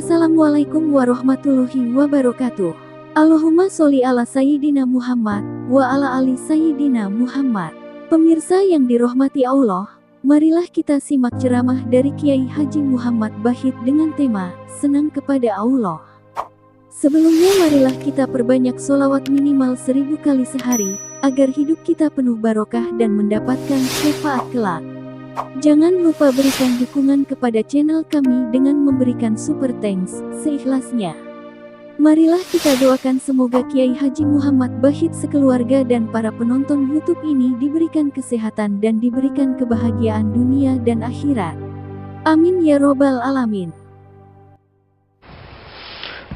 Assalamualaikum warahmatullahi wabarakatuh. Allahumma sholli ala Sayyidina Muhammad wa ala ali Sayyidina Muhammad. Pemirsa yang dirahmati Allah, marilah kita simak ceramah dari Kiai Haji Muhammad Bahid dengan tema Senang kepada Allah. Sebelumnya marilah kita perbanyak sholawat minimal 1000 kali sehari, agar hidup kita penuh barokah dan mendapatkan syafaat kelak. Jangan lupa berikan dukungan kepada channel kami dengan memberikan super thanks seikhlasnya. Marilah kita doakan semoga Kiai Haji Muhammad Bahid sekeluarga dan para penonton YouTube ini diberikan kesehatan dan diberikan kebahagiaan dunia dan akhirat. Amin ya robbal alamin.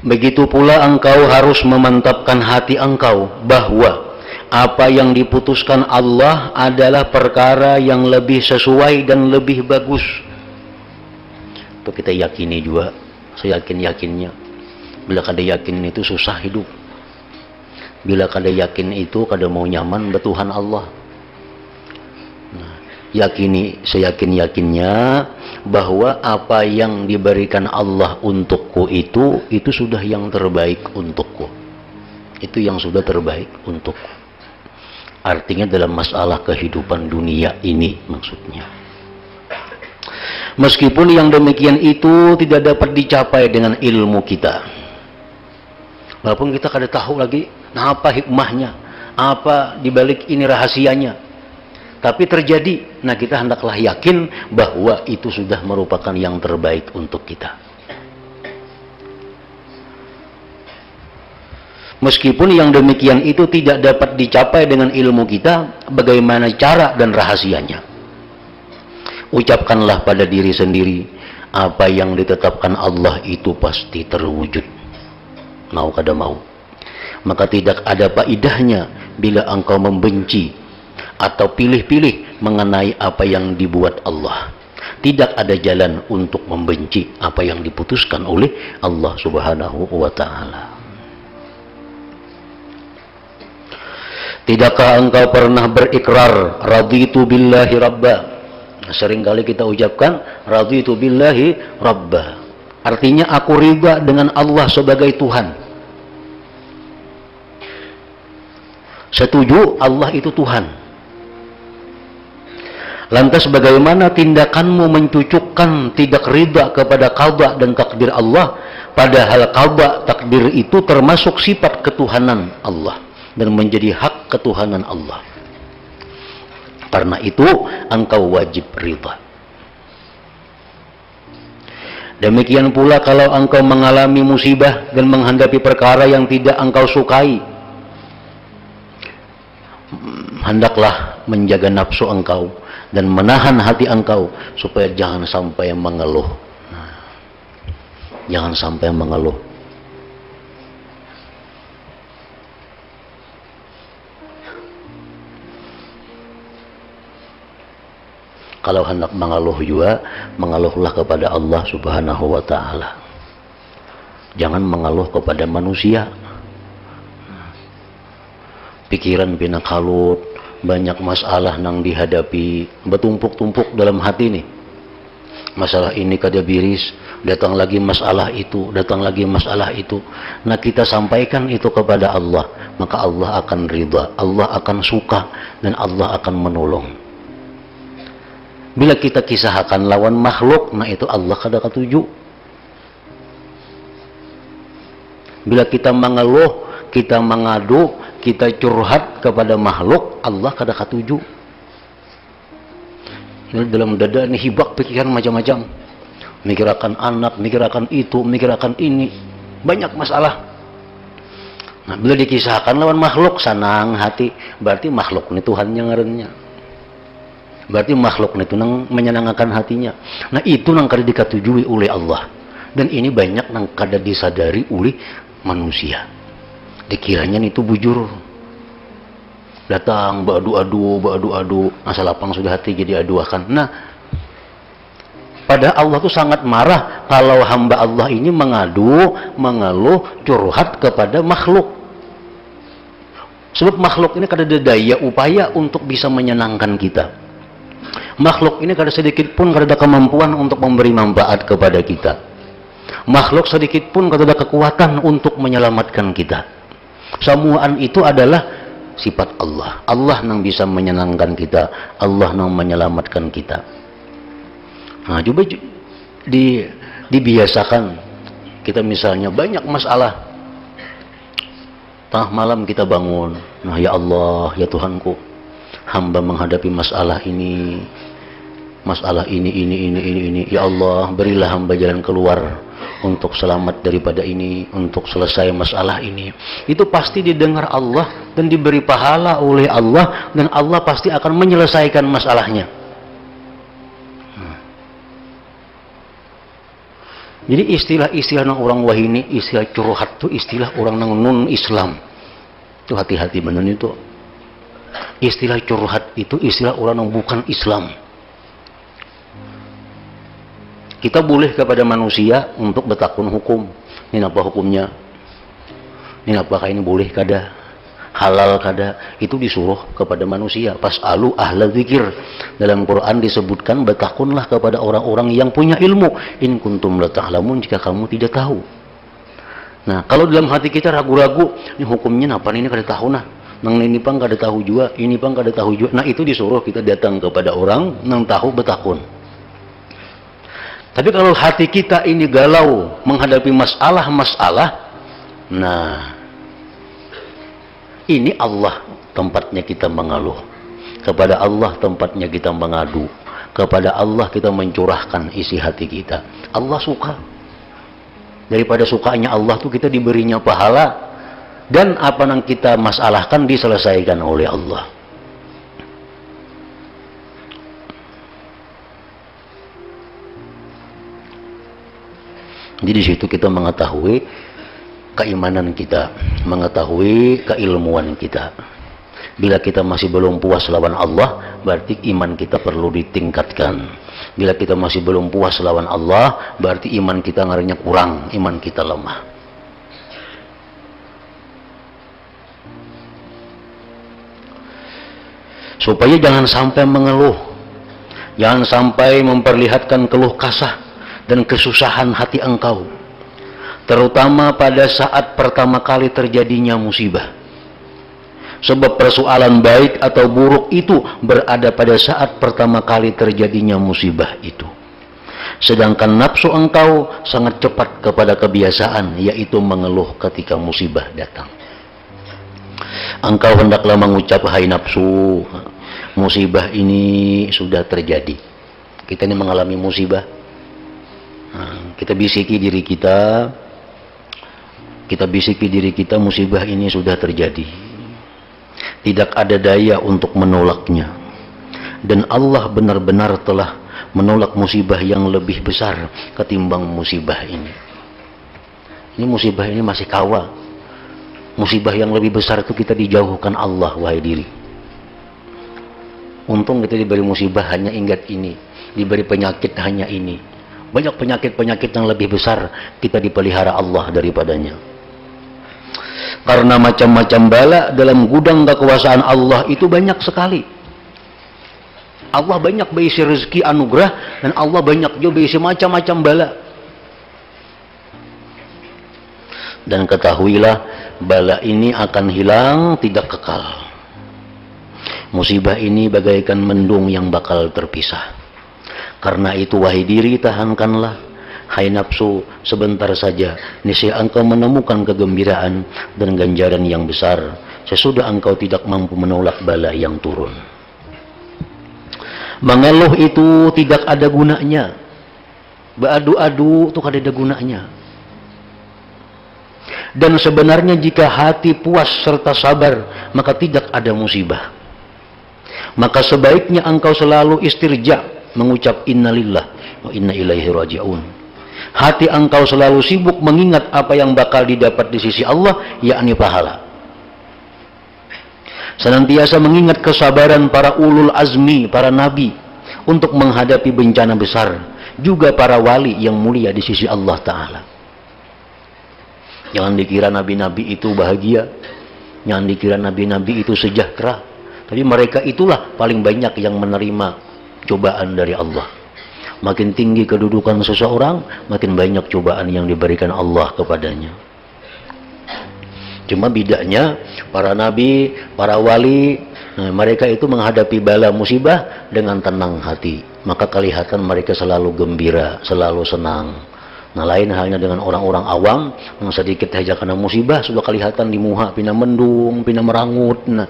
Begitu pula engkau harus memantapkan hati engkau bahwa apa yang diputuskan Allah adalah perkara yang lebih sesuai dan lebih bagus. Itu kita yakini juga, seyakin-yakinnya. Bila kada yakin itu susah hidup. Bila kada yakin itu kada mau nyaman betuhan Allah. Nah, yakini seyakin-yakinnya bahwa apa yang diberikan Allah untukku itu sudah yang terbaik untukku. Itu yang sudah terbaik untukku. Artinya dalam masalah kehidupan dunia ini maksudnya. Meskipun yang demikian itu tidak dapat dicapai dengan ilmu kita. Walaupun kita kada tahu lagi nah apa hikmahnya, apa dibalik ini rahasianya. Tapi terjadi, nah kita hendaklah yakin bahwa itu sudah merupakan yang terbaik untuk kita. Meskipun yang demikian itu tidak dapat dicapai dengan ilmu kita, bagaimana cara dan rahasianya? Ucapkanlah pada diri sendiri, apa yang ditetapkan Allah itu pasti terwujud. Mau kada mau. Maka tidak ada faedahnya bila engkau membenci atau pilih-pilih mengenai apa yang dibuat Allah. Tidak ada jalan untuk membenci apa yang diputuskan oleh Allah Subhanahu wa Ta'ala. Tidakkah engkau pernah berikrar raditu billahi rabba? Seringkali kita ucapkan raditu billahi rabba. Artinya aku ridha dengan Allah sebagai Tuhan. Setuju Allah itu Tuhan. Lantas bagaimana tindakanmu mencucukkan tidak ridha kepada qada dan takdir Allah, padahal qada takdir itu termasuk sifat ketuhanan Allah dan menjadi hak ketuhanan Allah. Karena itu engkau wajib ridha. Demikian pula kalau engkau mengalami musibah dan menghadapi perkara yang tidak engkau sukai, hendaklah menjaga nafsu engkau dan menahan hati engkau supaya jangan sampai mengeluh. Jangan sampai mengeluh. Kalau hendak mengeluh juga, mengeluhlah kepada Allah Subhanahu wa Ta'ala. Jangan mengeluh kepada manusia. Pikiran pina kalut, banyak masalah nang dihadapi, bertumpuk-tumpuk dalam hati nih. Masalah ini kada biris, datang lagi masalah itu, datang lagi masalah itu. Nah kita sampaikan itu kepada Allah, maka Allah akan ridha, Allah akan suka, dan Allah akan menolong. Bila kita kisahkan lawan makhluk, nah itu Allah kada katuju. Bila kita mengeluh, kita mengadu, kita curhat kepada makhluk, Allah kada katuju. Ini dalam dada ini hibak pikiran macam-macam. Mikirakan anak, mikirakan itu, mikirakan ini. Banyak masalah. Nah, bila dikisahkan lawan makhluk, senang hati. Berarti makhluk ini Tuhan yang ngarannya. Berarti makhluk itu nang menyenangkan hatinya. Nah itu nang kada dikatujui oleh Allah. Dan ini banyak nang kada disadari oleh manusia. Dikiranya itu bujur. Datang beradu-adu, asal lapang sudah hati jadi aduakan. Nah, pada Allah itu sangat marah kalau hamba Allah ini mengadu, mengeluh, curhat kepada makhluk. Sebab makhluk ini kada ada daya upaya untuk bisa menyenangkan kita. Makhluk ini kada sedikit pun kada ada kemampuan untuk memberi manfaat kepada kita. makhluk sedikit pun tidak ada kekuatan untuk menyelamatkan kita. Semuaan itu adalah sifat Allah. Allah yang bisa menyenangkan kita, Allah yang menyelamatkan kita. Nah, coba dibiasakan. Kita misalnya banyak masalah, tengah malam kita bangun, nah ya Allah, ya Tuhanku, hamba menghadapi masalah ini, ya Allah, berilah hamba jalan keluar untuk selamat daripada ini, untuk selesai masalah ini. Itu pasti didengar Allah dan diberi pahala oleh Allah, dan Allah pasti akan menyelesaikan masalahnya. Jadi istilah-istilah orang wahini, istilah curhat itu istilah orang non Islam. Itu hati-hati benar itu. Istilah curhat itu istilah orang yang bukan Islam. Kita boleh kepada manusia untuk bertakun hukum. Ini apa hukumnya? Ini apakah ini boleh kada? Halal kada? Itu disuruh kepada manusia. Pas'alu ahla dzikir. Dalam Quran disebutkan bertakunlah kepada orang-orang yang punya ilmu. In kuntum la ta'lamun, jika kamu tidak tahu. Nah, kalau dalam hati kita ragu-ragu, ini hukumnya apa ini kada tahu nah. Nang ini pang kada tahu juga, ini pang kada tahu juga. Nah, itu disuruh kita datang kepada orang nang tahu bertakun. Tapi kalau hati kita ini galau menghadapi masalah-masalah, nah ini Allah tempatnya kita mengeluh. Kepada Allah tempatnya kita mengadu. Kepada Allah kita mencurahkan isi hati kita. Allah suka. Daripada sukanya Allah tuh kita diberinya pahala. Dan apa yang kita masalahkan diselesaikan oleh Allah. Jadi di situ kita mengetahui keimanan kita, mengetahui keilmuan kita. Bila kita masih belum puas lawan Allah, berarti iman kita perlu ditingkatkan. Bila kita masih belum puas lawan Allah, berarti iman kita ngarinya kurang, iman kita lemah. Supaya jangan sampai mengeluh, jangan sampai memperlihatkan keluh kasah dan kesusahan hati engkau, terutama pada saat pertama kali terjadinya musibah. Sebab persoalan baik atau buruk itu berada pada saat pertama kali terjadinya musibah itu. Sedangkan nafsu engkau sangat cepat kepada kebiasaan, yaitu mengeluh ketika musibah datang. Engkau hendaklah mengucap, hai nafsu, musibah ini sudah terjadi. Kita ini mengalami musibah. Kita bisiki diri kita, musibah ini sudah terjadi. Tidak ada daya untuk menolaknya. Dan Allah benar-benar telah menolak musibah yang lebih besar ketimbang musibah ini. Ini musibah ini masih kawa. Musibah yang lebih besar itu kita dijauhkan Allah, wahai diri. Untung kita diberi musibah hanya ingat ini, diberi penyakit hanya ini. Banyak penyakit-penyakit yang lebih besar kita dipelihara Allah daripadanya. Karena macam-macam bala dalam gudang kekuasaan Allah itu banyak sekali. Allah banyak berisi rezeki anugerah, dan Allah banyak juga berisi macam-macam bala. Dan ketahuilah, bala ini akan hilang, tidak kekal. Musibah ini bagaikan mendung yang bakal terpisah. Karena itu, wahai diri, tahankanlah. Hai nafsu, sebentar saja niscaya engkau menemukan kegembiraan dan ganjaran yang besar sesudah engkau tidak mampu menolak bala yang turun. Mengeluh itu tidak ada gunanya. Beradu-adu itu tidak ada gunanya. Dan sebenarnya jika hati puas serta sabar, maka tidak ada musibah. Maka sebaiknya engkau selalu istirja, mengucap innalillah wa inna ilaihi raji'un. Hati engkau selalu sibuk mengingat apa yang bakal didapat di sisi Allah, yakni pahala. Senantiasa mengingat kesabaran para ulul azmi, para nabi untuk menghadapi bencana besar, juga para wali yang mulia di sisi Allah Ta'ala. Jangan dikira nabi-nabi itu bahagia, jangan dikira nabi-nabi itu sejahtera, tapi mereka itulah paling banyak yang menerima cobaan dari Allah. Makin tinggi kedudukan seseorang, makin banyak cobaan yang diberikan Allah kepadanya. Cuma bedanya para nabi, para wali, mereka itu menghadapi bala musibah dengan tenang hati. Maka kelihatan mereka selalu gembira, selalu senang. Nah, lain halnya dengan orang-orang awam yang sedikit saja kena musibah sudah kelihatan di muha pina mendung, pina merangut. Nah,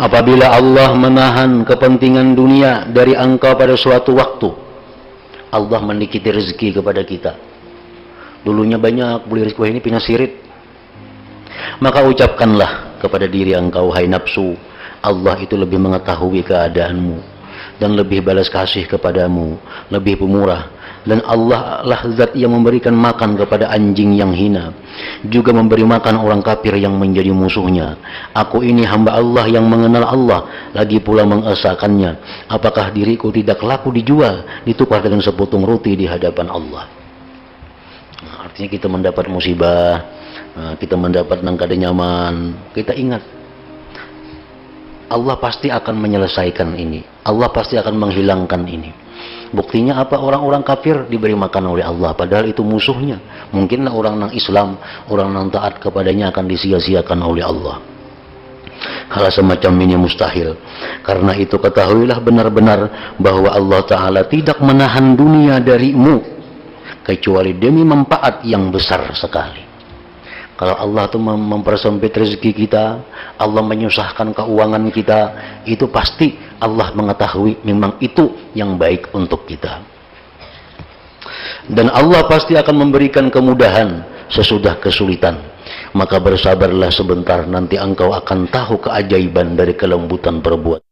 apabila Allah menahan kepentingan dunia dari engkau pada suatu waktu, Allah mendikiti rezeki kepada kita. Dulunya banyak beli rezeki ini pina sirit. Maka ucapkanlah kepada diri engkau, hai nafsu, Allah itu lebih mengetahui keadaanmu dan lebih balas kasih kepadamu, lebih pemurah. Dan Allah lah zat yang memberikan makan kepada anjing yang hina, juga memberi makan orang kafir yang menjadi musuhnya. Aku ini hamba Allah yang mengenal Allah, lagi pula mengesahkannya. Apakah diriku tidak laku dijual, ditukar dengan sepotong roti di hadapan Allah? Nah, artinya kita mendapat musibah, kita mendapat nangkada nyaman, kita ingat Allah pasti akan menyelesaikan ini, Allah pasti akan menghilangkan ini. Buktinya apa? Orang-orang kafir diberi makan oleh Allah, padahal itu musuhnya. Mungkinlah orang yang Islam, orang yang taat kepadanya akan disia-siakan oleh Allah. Hal semacam ini mustahil. Karena itu ketahuilah benar-benar bahwa Allah Ta'ala tidak menahan dunia darimu kecuali demi manfaat yang besar sekali. Kalau Allah itu mempersempit rezeki kita, Allah menyusahkan keuangan kita, itu pasti Allah mengetahui memang itu yang baik untuk kita. Dan Allah pasti akan memberikan kemudahan sesudah kesulitan. Maka bersabarlah sebentar, nanti engkau akan tahu keajaiban dari kelembutan perbuatan.